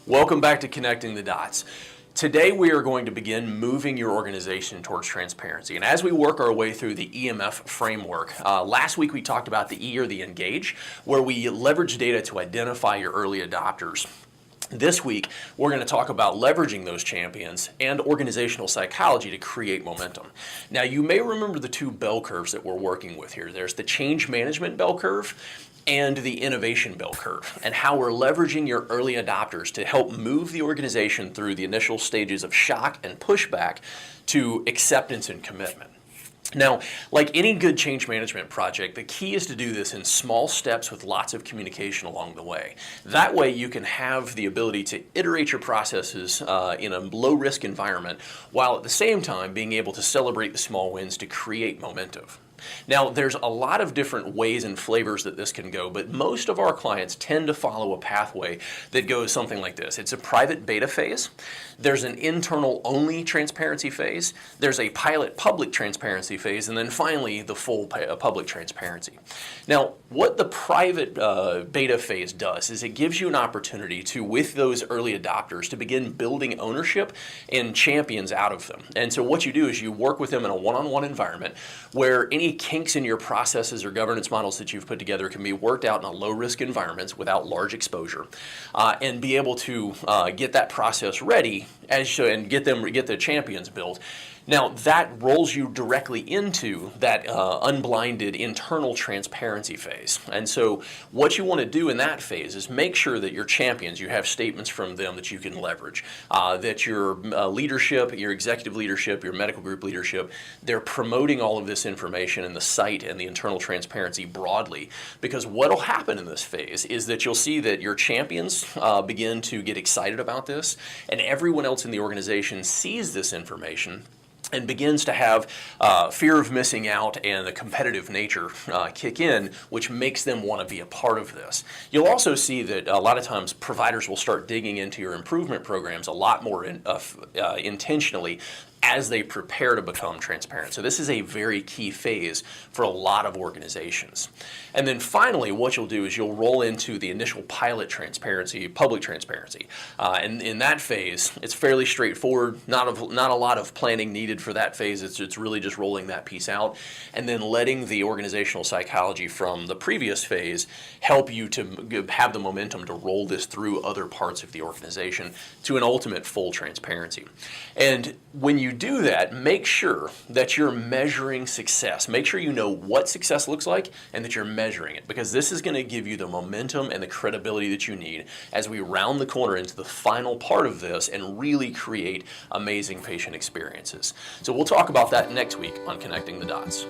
Welcome back to Connecting the Dots. Today we are going to begin moving your organization towards transparency. And as we work our way through the EMF framework, last week we talked about the E or the engage, where we leverage data to identify your early adopters. This week, we're going to talk about leveraging those champions and organizational psychology to create momentum. Now, you may remember the two bell curves that we're working with here. There's the change management bell curve and the innovation bell curve, and how we're leveraging your early adopters to help move the organization through the initial stages of shock and pushback to acceptance and commitment. Now, like any good change management project, the key is to do this in small steps with lots of communication along the way. That way you can have the ability to iterate your processes in a low-risk environment, while at the same time being able to celebrate the small wins to create momentum. Now, there's a lot of different ways and flavors that this can go, but most of our clients tend to follow a pathway that goes something like this. It's a private beta phase, there's an internal only transparency phase, there's a pilot public transparency phase, and then finally the full public transparency. Now, what the private beta phase does is it gives you an opportunity to, with those early adopters, to begin building ownership and champions out of them. And so what you do is you work with them in a one-on-one environment where any kinks in your processes or governance models that you've put together can be worked out in a low-risk environment without large exposure, and be able to get that process ready and get the champions built. Now, that rolls you directly into that unblinded internal transparency phase. And so what you want to do in that phase is make sure that your champions, you have statements from them that you can leverage, that your leadership, your executive leadership, your medical group leadership, they're promoting all of this information in the site and the internal transparency broadly. Because what will happen in this phase is that you'll see that your champions begin to get excited about this, and everyone else in the organization sees this information and begins to have fear of missing out and the competitive nature kick in, which makes them want to be a part of this. You'll also see that a lot of times providers will start digging into your improvement programs a lot more intentionally as they prepare to become transparent. So this is a very key phase for a lot of organizations. And then finally, what you'll do is you'll roll into the initial pilot transparency, public transparency. And in that phase, it's fairly straightforward, not a lot of planning needed for that phase. It's really just rolling that piece out and then letting the organizational psychology from the previous phase help you to have the momentum to roll this through other parts of the organization to an ultimate full transparency. And when you do that, make sure that you're measuring success. Make sure you know what success looks like and that you're measuring it, because this is going to give you the momentum and the credibility that you need as we round the corner into the final part of this and really create amazing patient experiences. So we'll talk about that next week on Connecting the Dots.